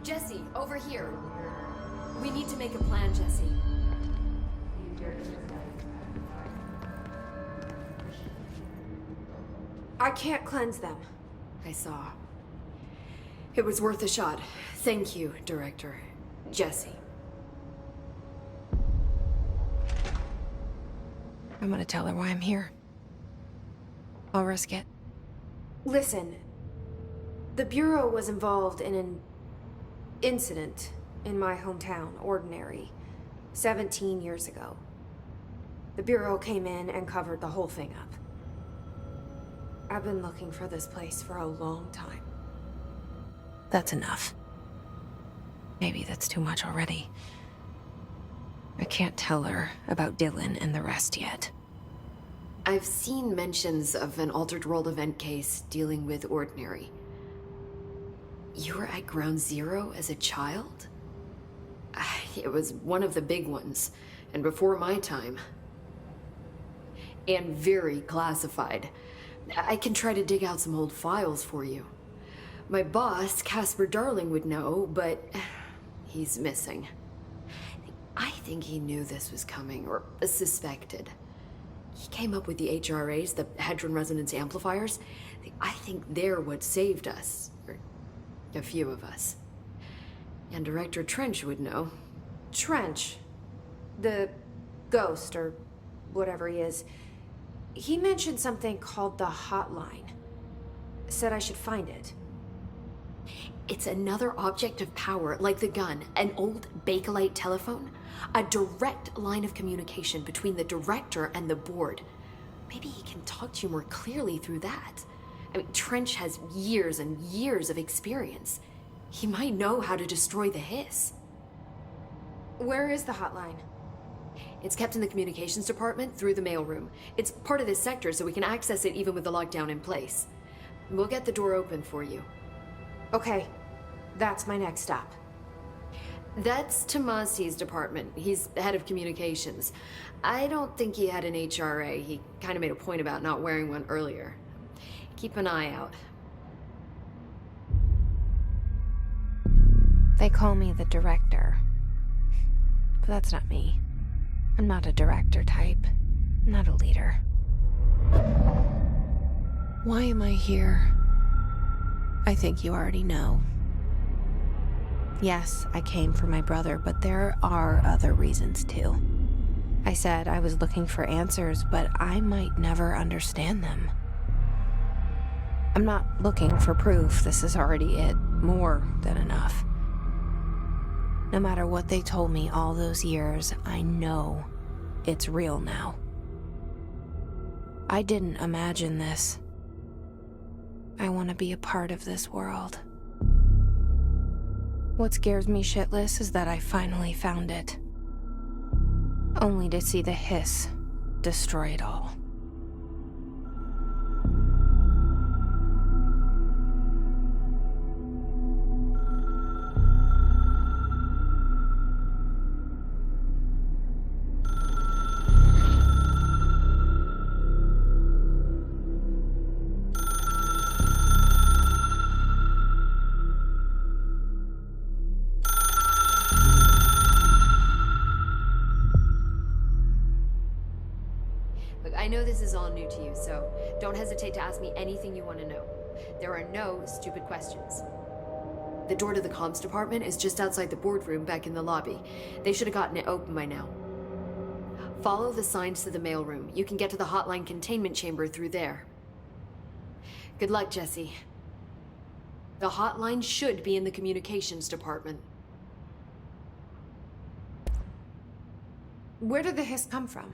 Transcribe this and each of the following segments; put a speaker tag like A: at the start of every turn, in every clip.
A: Jesse, over here. We need to make a plan, Jesse.
B: I can't cleanse them.
A: I saw. It was worth a shot. Thank you, Director. Jesse.
C: I'm gonna tell her why I'm here. I'll risk it.
B: Listen, the Bureau was involved in an incident in my hometown, Ordinary, 17 years ago. The Bureau came in and covered the whole thing up. I've been looking for this place for a long time.
C: That's enough. Maybe that's too much already. I can't tell her about Dylan and the rest yet.
A: I've seen mentions of an Altered World event case dealing with Ordinary. You were at Ground Zero as a child? It was one of the big ones, and before my time. And very classified. I can try to dig out some old files for you. My boss, Casper Darling, would know, but he's missing. I think he knew this was coming, or suspected. He came up with the HRAs, the Hadron Resonance Amplifiers. I think they're what saved us, or a few of us. And Director Trench would know.
B: Trench, the ghost, or whatever he is, he mentioned something called the Hotline. Said I should find it.
A: It's another object of power, like the gun, an old Bakelite telephone, a direct line of communication between the director and the board. Maybe he can talk to you more clearly through that. I mean, Trench has years and years of experience. He might know how to destroy the hiss.
B: Where is the Hotline?
A: It's kept in the communications department through the mailroom. It's part of this sector, so we can access it even with the lockdown in place. We'll get the door open for you.
B: Okay, that's my next stop.
A: That's Tommasi's department. He's head of communications. I don't think he had an HRA. He kind of made a point about not wearing one earlier. Keep an eye out.
C: They call me the director. But that's not me. I'm not a director type. I'm not a leader. Why am I here? I think you already know. Yes, I came for my brother, but there are other reasons too. I said I was looking for answers, but I might never understand them. I'm not looking for proof. This is already it. More than enough. No matter what they told me all those years, I know it's real now. I didn't imagine this. I want to be a part of this world. What scares me shitless is that I finally found it. Only to see the hiss destroy it all.
A: I know this is all new to you, so don't hesitate to ask me anything you want to know. There are no stupid questions. The door to the comms department is just outside the boardroom back in the lobby. They should have gotten it open by now. Follow the signs to the mailroom. You can get to the Hotline containment chamber through there. Good luck, Jesse. The Hotline should be in the communications department.
B: Where did the hiss come from?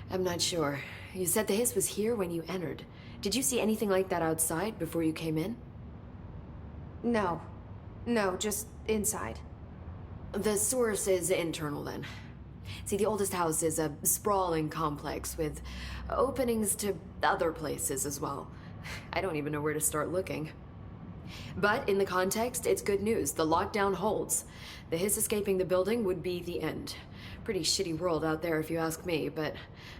A: I'm not sure. You said the hiss was here when you entered. Did you see anything like that outside before you came in?
B: No, just inside.
A: The source is internal then. See, the oldest house is a sprawling complex with openings to other places as well. I don't even know where to start looking. But in the context, it's good news. The lockdown holds. The hiss escaping the building would be the end. Pretty shitty world out there if you ask me, but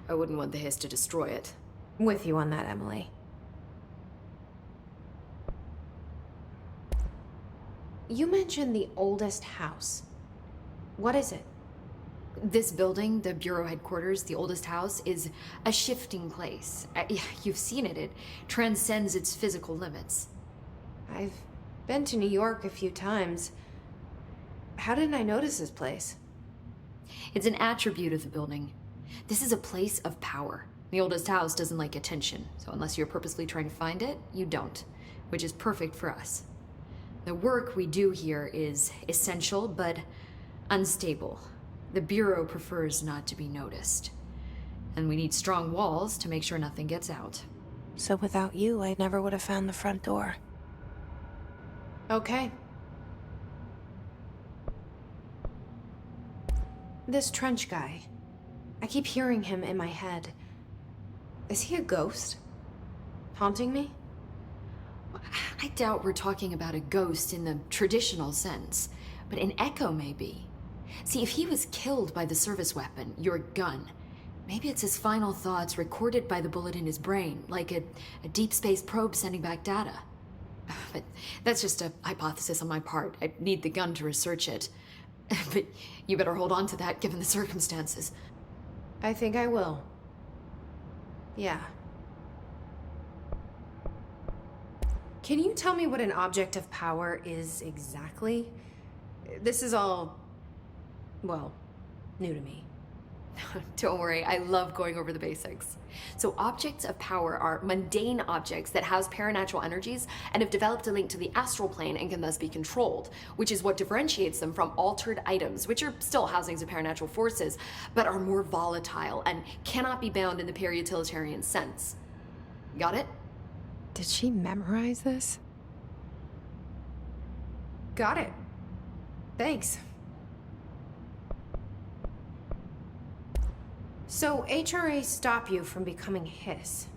A: I wouldn't want the hiss to destroy it.
B: With you on that, Emily. You mentioned the oldest house. What is it?
A: This building, the Bureau headquarters, the oldest house, is a shifting place. Yeah, you've seen it. It transcends its physical limits.
B: I've been to New York a few times. How didn't I notice this place?
A: It's an attribute of the building. This is a place of power. The oldest house doesn't like attention, so unless you're purposely trying to find it, you don't, which is perfect for us. The work we do here is essential, but unstable. The Bureau prefers not to be noticed. And we need strong walls to make sure nothing gets out.
C: So without you, I never would have found the front door.
B: Okay. This trench guy. I keep hearing him in my head. Is he a ghost? Haunting me?
A: I doubt we're talking about a ghost in the traditional sense, but an echo maybe. See, if he was killed by the service weapon, your gun, maybe it's his final thoughts recorded by the bullet in his brain, like a deep space probe sending back data. But that's just a hypothesis on my part. I need the gun to research it. But you better hold on to that given the circumstances.
B: I think I will. Yeah. Can you tell me what an object of power is exactly? This is all, well, new to me.
A: Don't worry, I love going over the basics. So objects of power are mundane objects that house paranatural energies and have developed a link to the astral plane and can thus be controlled, which is what differentiates them from altered items, which are still housings of paranatural forces, but are more volatile and cannot be bound in the peri-utilitarian sense. Got it?
C: Did she memorize this?
B: Got it. Thanks. So HRA stop you from becoming Hiss?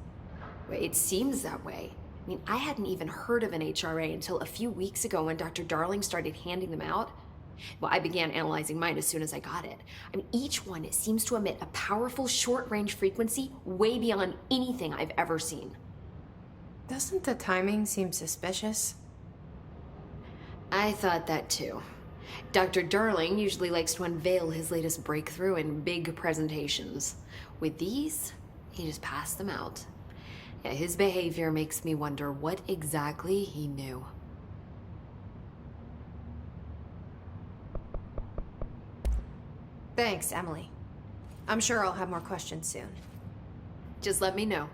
A: It seems that way. I mean, I hadn't even heard of an HRA until a few weeks ago when Dr. Darling started handing them out. Well, I began analyzing mine as soon as I got it. I mean, each one seems to emit a powerful short-range frequency way beyond anything I've ever seen.
B: Doesn't the timing seem suspicious?
A: I thought that too. Dr. Darling usually likes to unveil his latest breakthrough in big presentations. With these, he just passed them out. Yeah, his behavior makes me wonder what exactly he knew.
B: Thanks, Emily. I'm sure I'll have more questions soon.
A: Just let me know.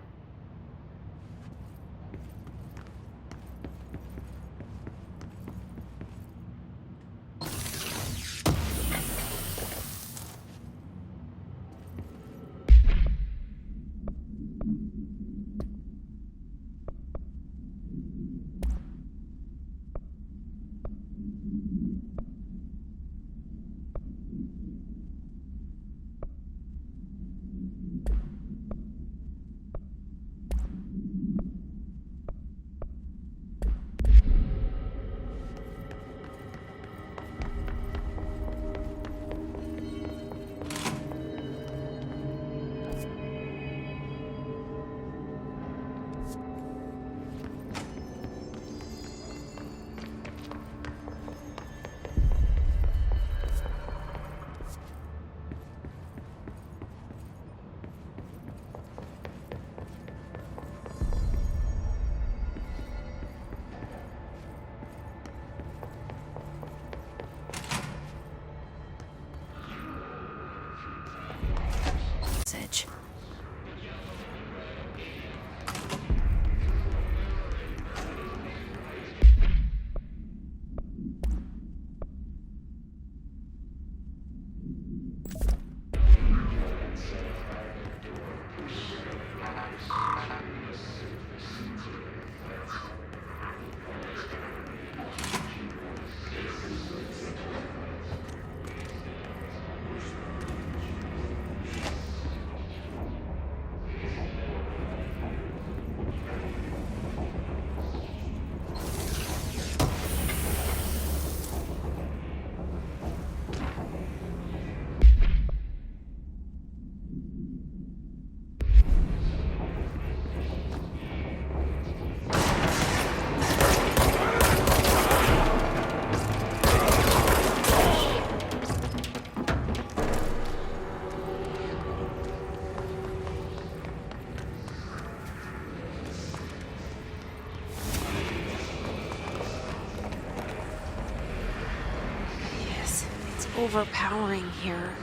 C: overpowering here.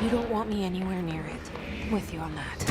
C: You don't want me anywhere near it. I'm with you on that.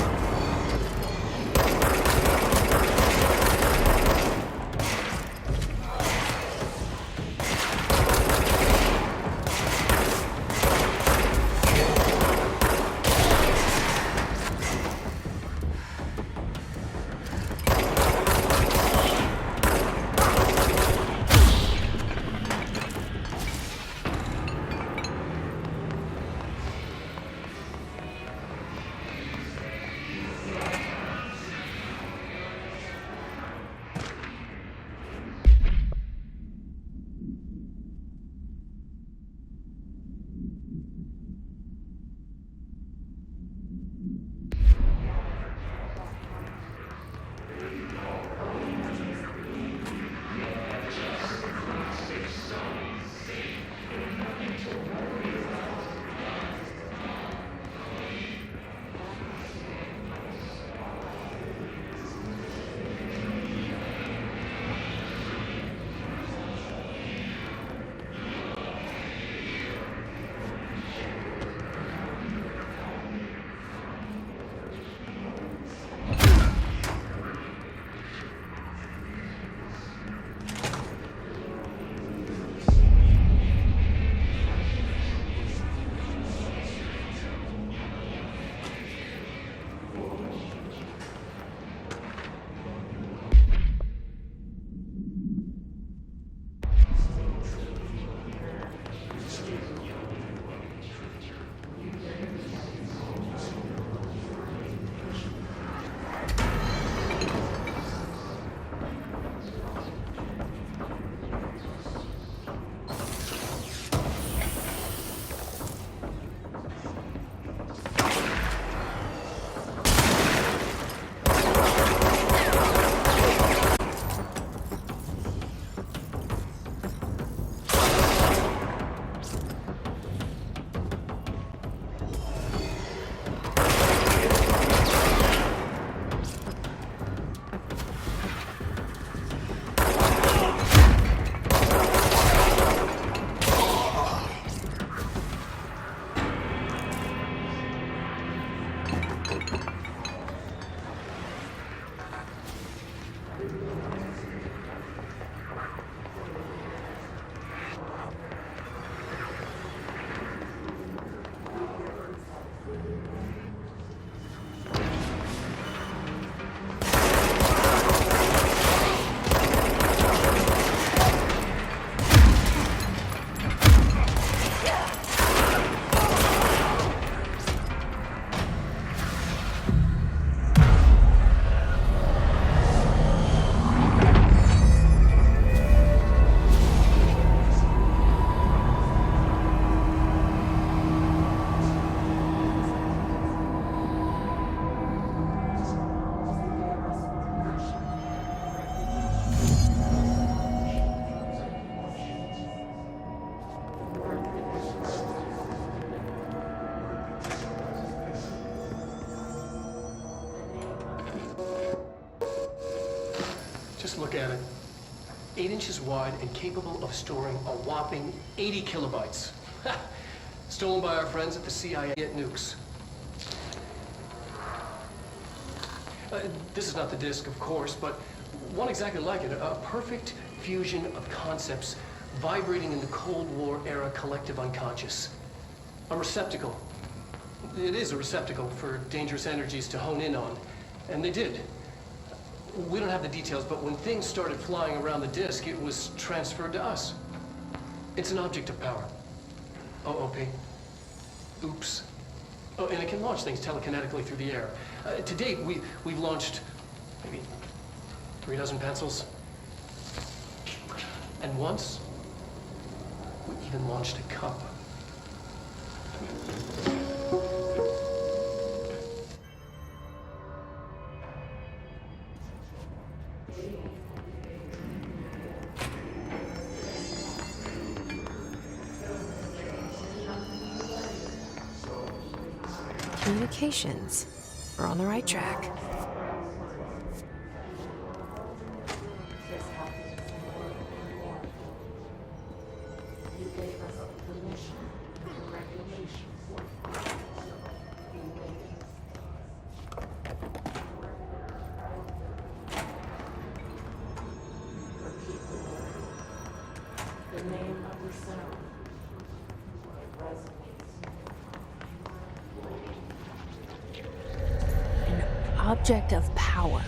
D: Just look at it. 8 inches wide and capable of storing a whopping 80 kilobytes. Stolen by our friends at the CIA at Nukes. This is not the disc, of course, but one exactly like it. A perfect fusion of concepts vibrating in the Cold War era collective unconscious. A receptacle. It is a receptacle for dangerous energies to hone in on. And they did. We don't have the details, but when things started flying around the disk, it was transferred to us. It's an object of power. OOP. Oops. Oh, and it can launch things telekinetically through the air. To date, we've launched maybe 3 dozen pencils. And once, we even launched a cup.
C: Communications. We're on the right track. Object of power.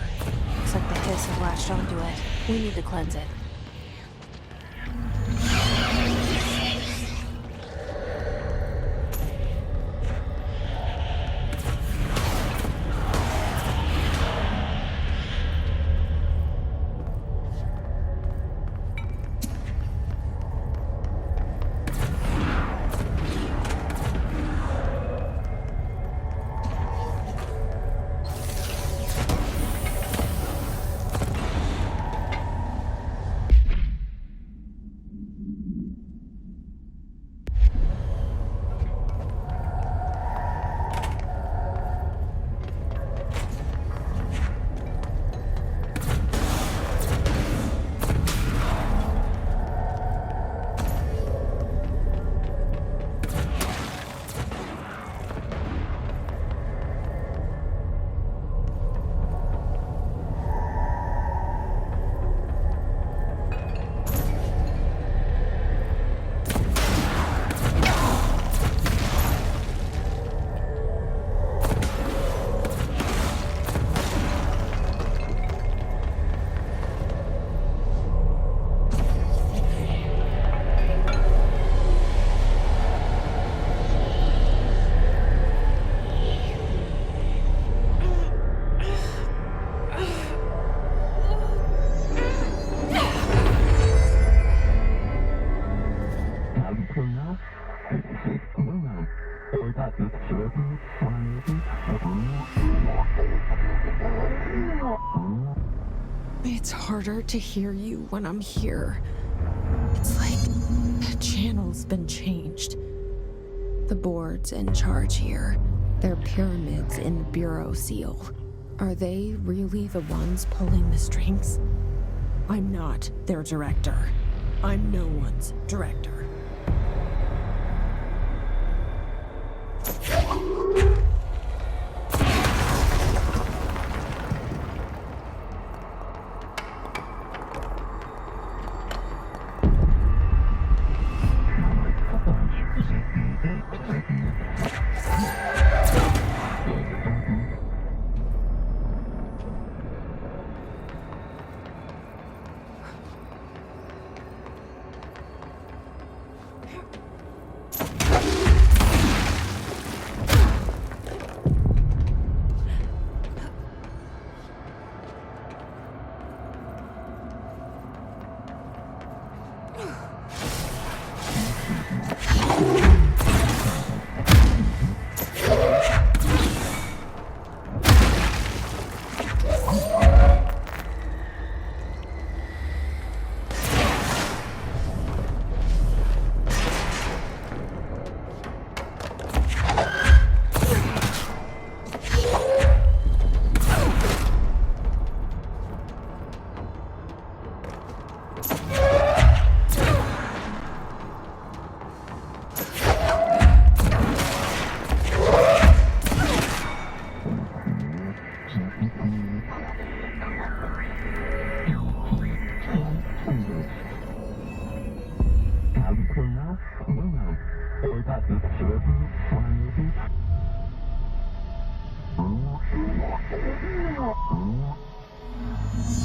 C: Looks like the hiss has latched onto it. We need to cleanse it. It's harder to hear you when I'm here. It's like the channel's been changed. The board's in charge here. They're pyramids in the Bureau seal. Are they really the ones pulling the strings? I'm not their director. I'm no one's director.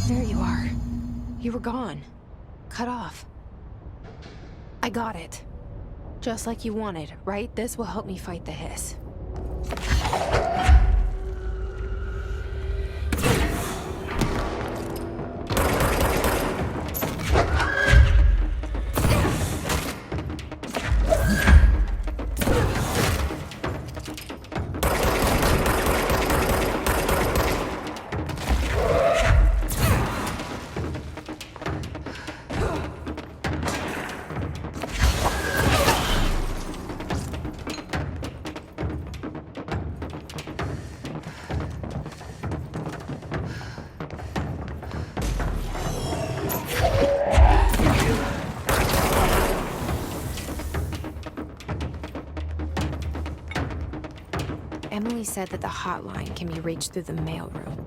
C: There you are. You were gone. Cut off. I got it. Just like you wanted, right? This will help me fight the hiss. Emily said that the hotline can be reached through the mailroom.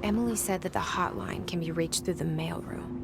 C: Emily said that the hotline can be reached through the mailroom.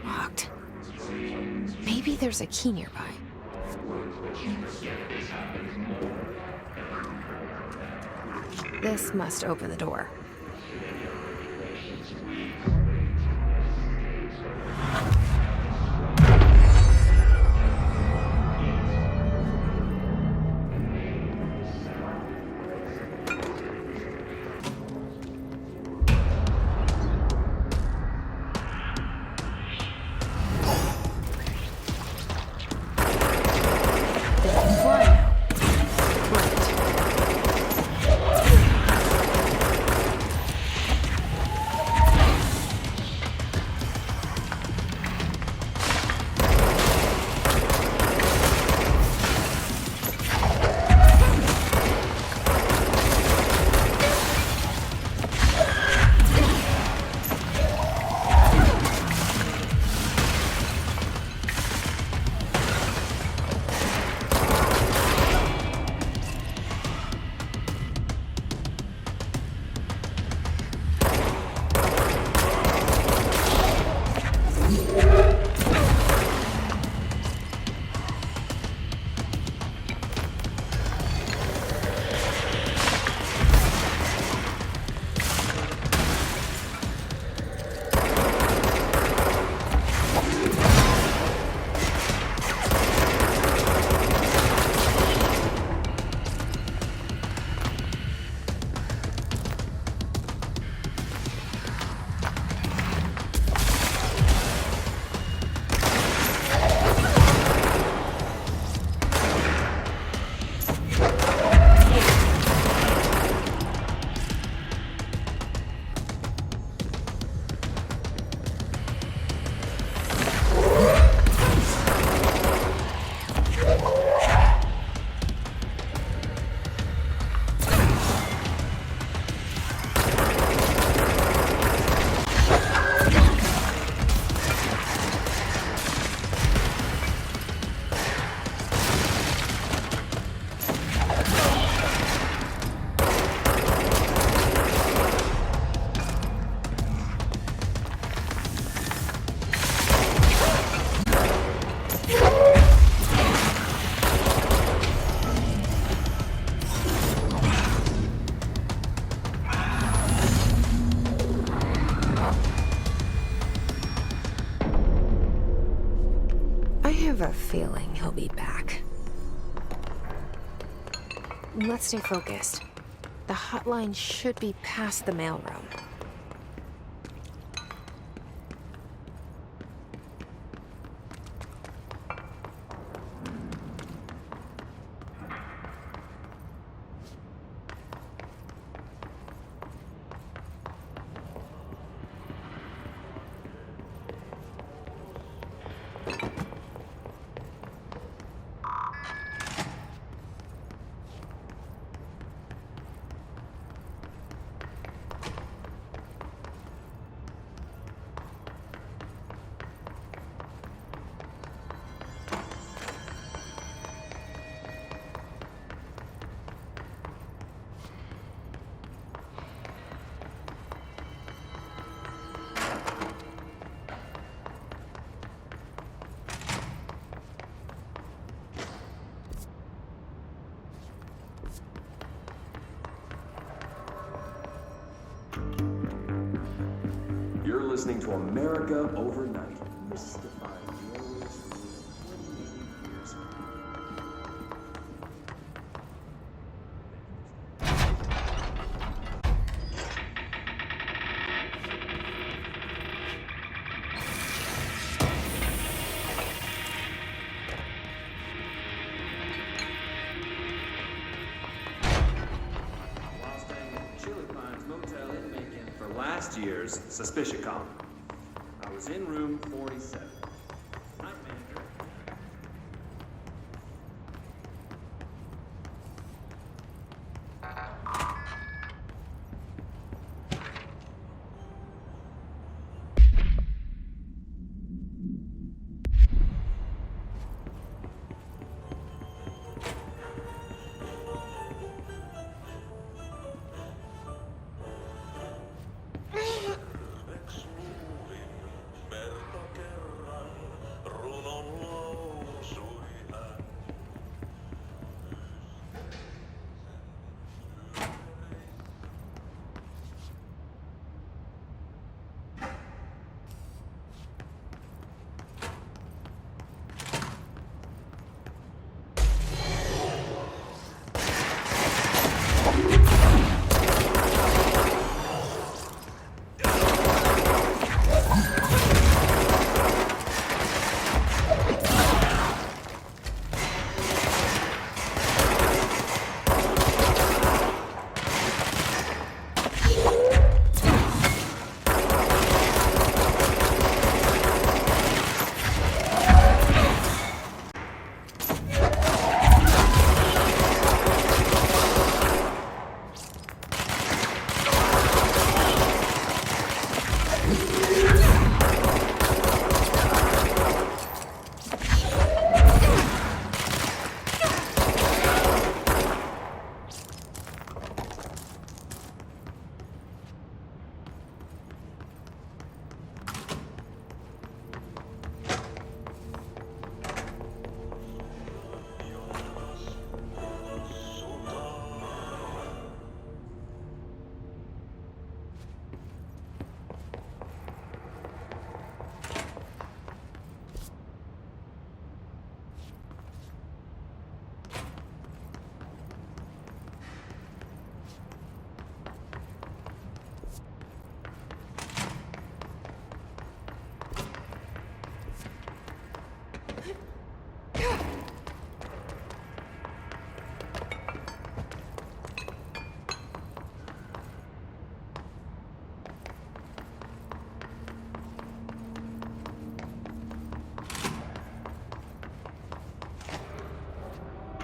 C: Locked. Maybe there's a key nearby. This must open the door. have a feeling he'll be back. Let's stay focused. The hotline should be past the mailroom.
E: You're listening to America Overnight, mystifying the airwaves for nearly 20 years. While staying at Chili Pines Motel in Macon for last year's Suspicion Column, I was in room 47. Night manager.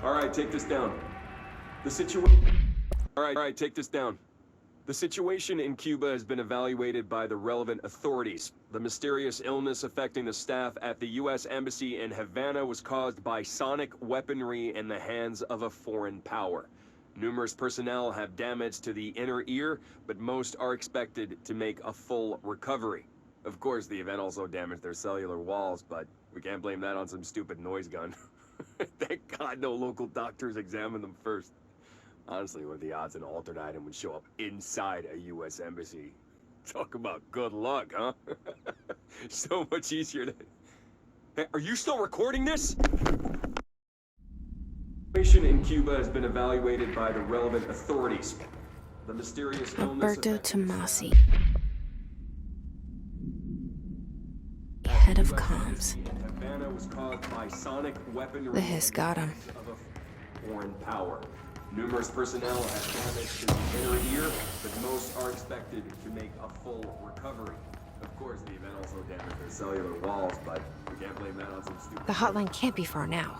E: All right, take this down. All right, take this down. The situation in Cuba has been evaluated by the relevant authorities. The mysterious illness affecting the staff at the U.S. Embassy in Havana was caused by sonic weaponry in the hands of a foreign power. Numerous personnel have damage to the inner ear, but most are expected to make a full recovery. Of course, the event also damaged their cellular walls, but we can't blame that on some stupid noise gun. Thank God no local doctors examined them first. Honestly, what are the odds an altered item would show up inside a U.S. embassy? Talk about good luck, huh? So much easier to... Hey, are you still recording this? The situation in Cuba has been evaluated by the relevant authorities. The mysterious illness...
C: Alberto Tommasi, head of comms.
E: Havana was caused by sonic weaponry...
C: The hiss got him.
E: ...of a foreign power. Numerous personnel have damage to the inner ear, but most are expected to make a full recovery. Of course, the event also damaged their cellular walls, but we can't blame that on some stupid...
C: The hotline can't be far now.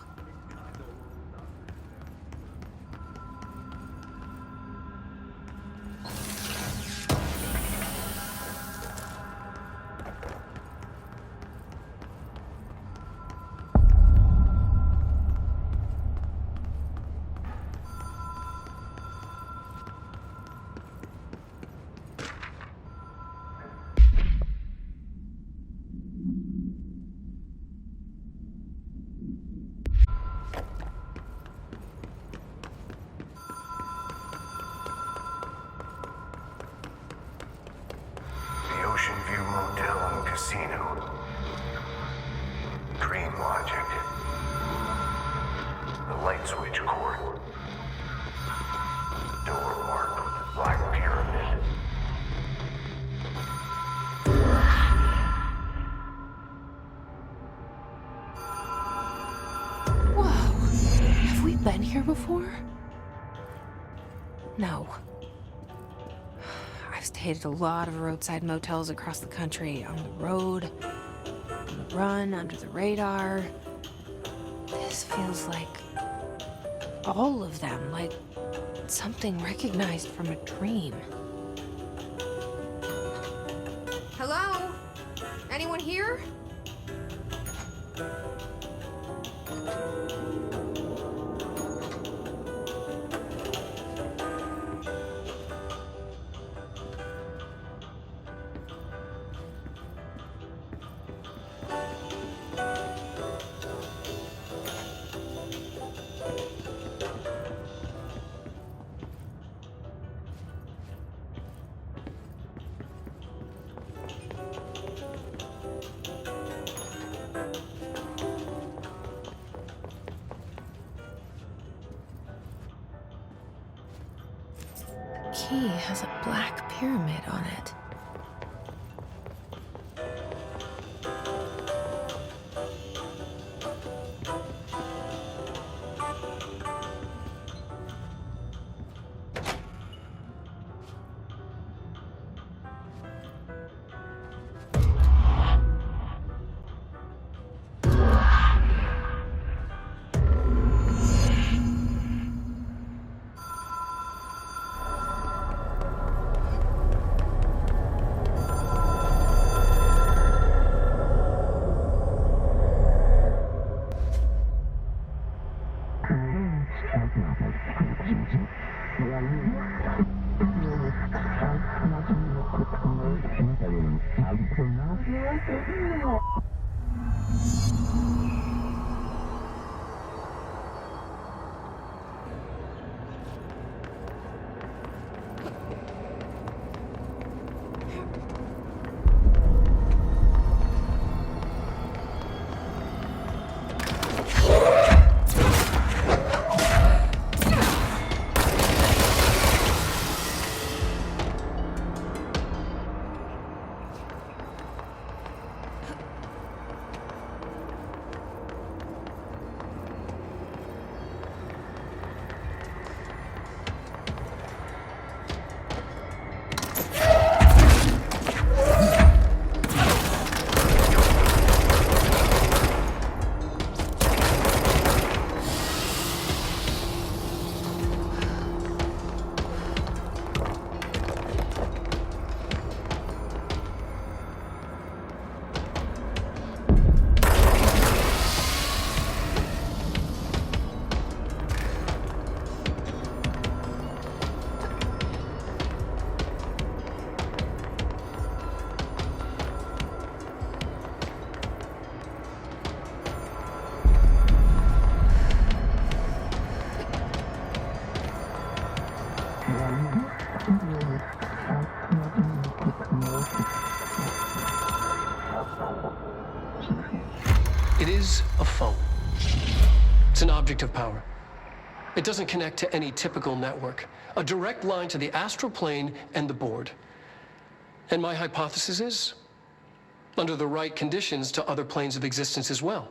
F: Ocean View Motel and Casino. Dream Logic. The light switch cord. Door marked with the Black Pyramid.
C: Whoa! Have we been here before? No. I've stayed at a lot of roadside motels across the country, on the road, on the run, under the radar. This feels like all of them, like something recognized from a dream.
B: Hello? Anyone here?
C: The key has a black pyramid on it.
D: It is a phone. It's an object of power. It doesn't connect to any typical network. A direct line to the astral plane and the board. And my hypothesis is, under the right conditions, to other planes of existence as well.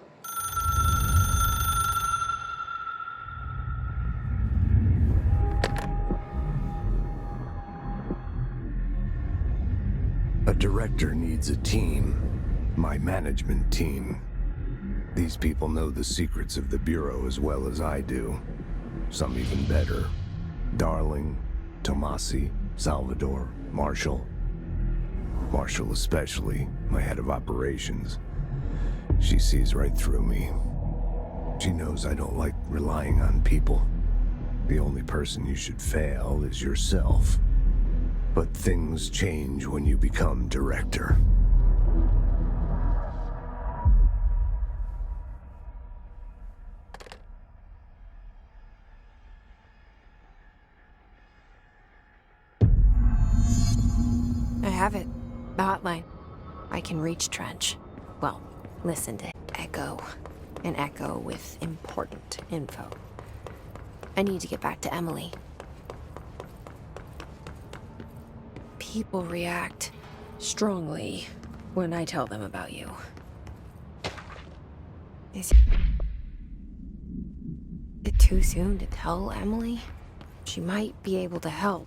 F: A director needs a team. My management team. These people know the secrets of the Bureau as well as I do. Some even better. Darling, Tommasi, Salvador, Marshall. Marshall especially, my head of operations. She sees right through me. She knows I don't like relying on people. The only person you should fail is yourself. But things change when you become director.
C: I have it. The hotline. I can reach Trench. Well, listen to Echo. An echo with important info. I need to get back to Emily. People react strongly when I tell them about you. Is it too soon to tell Emily? She might be able to help.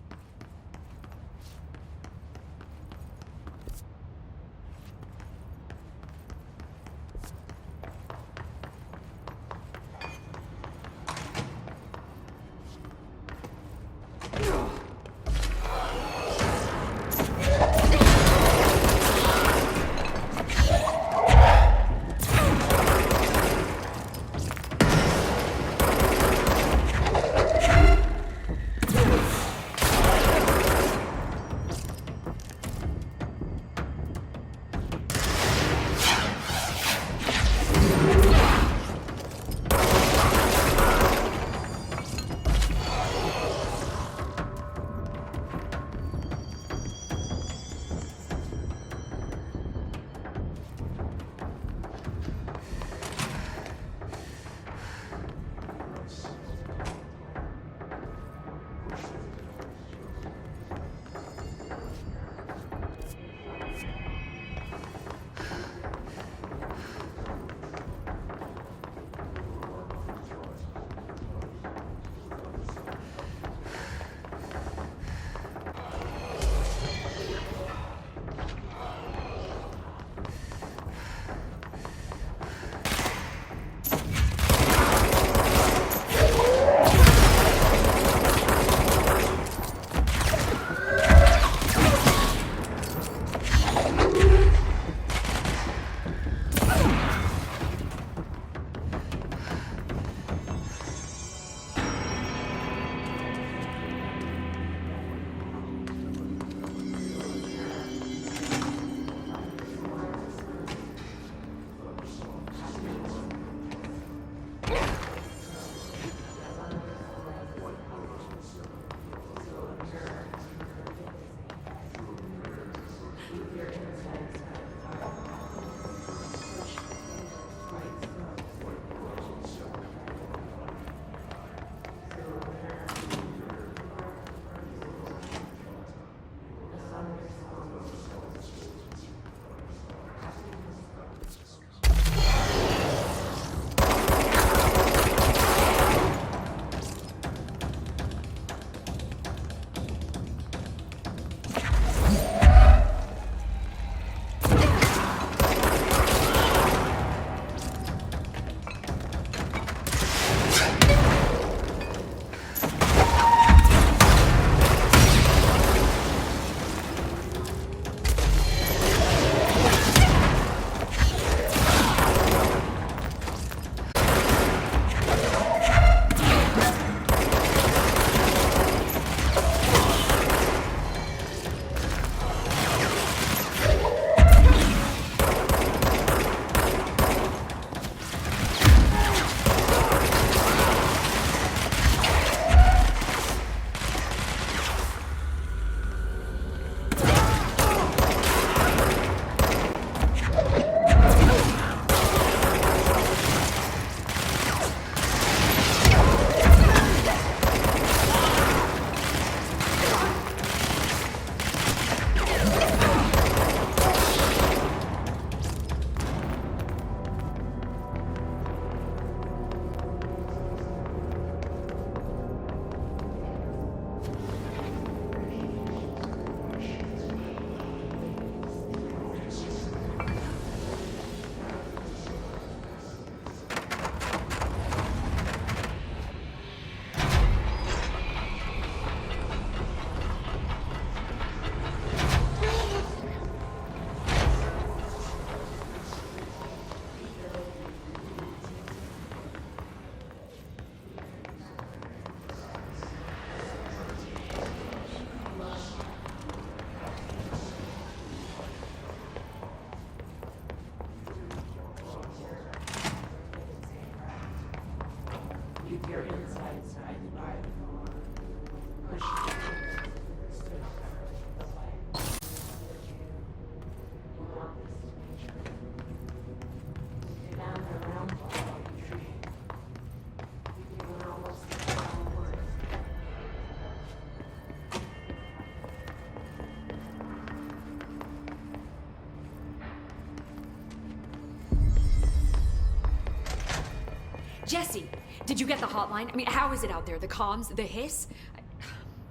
A: Jesse, did you get the hotline? I mean, how is it out there? The comms? The hiss?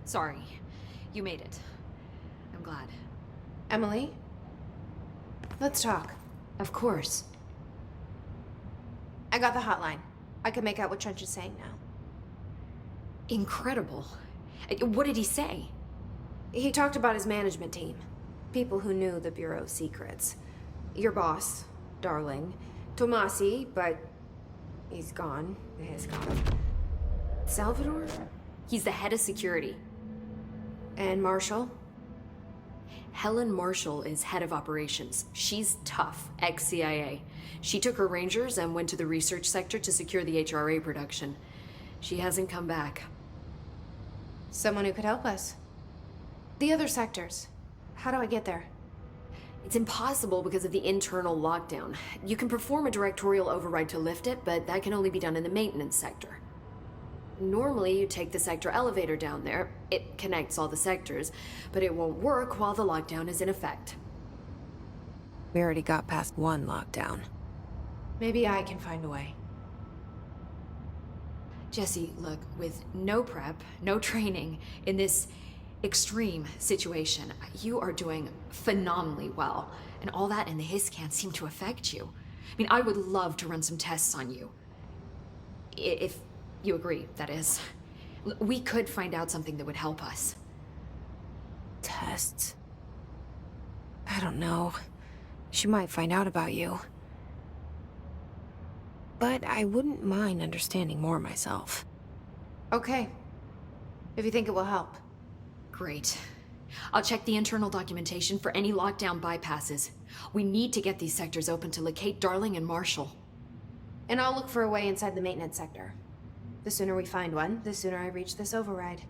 A: Sorry. You made it. I'm glad.
B: Emily? Let's talk.
A: Of course.
B: I got the hotline. I can make out what Trench is saying now.
A: Incredible. What did he say?
B: He talked about his management team. People who knew the Bureau's secrets. Your boss, Darling. Tommasi, but he's gone. He's gone. Salvador?
A: He's the head of security.
B: And Marshall?
A: Helen Marshall is head of operations. She's tough, ex-CIA. She took her Rangers and went to the research sector to secure the HRA production. She hasn't come back.
B: Someone who could help us. The other sectors. How do I get there?
A: It's impossible because of the internal lockdown. You can perform a directorial override to lift it, but that can only be done in the maintenance sector. Normally, you take the sector elevator down there. It connects all the sectors, but it won't work while the lockdown is in effect.
C: We already got past one lockdown.
B: Maybe I can find a way.
A: Jesse, look, with no prep, no training, in this extreme situation, you are doing phenomenally well. And all that and the hiss can't seem to affect you. I mean, I would love to run some tests on you. If you agree, that is. We could find out something that would help us.
C: Tests? I don't know. She might find out about you. But I wouldn't mind understanding more myself.
B: Okay. If you think it will help.
A: Great. I'll check the internal documentation for any lockdown bypasses. We need to get these sectors open to locate Darling and Marshall.
B: And I'll look for a way inside the maintenance sector. The sooner we find one, the sooner I reach this override.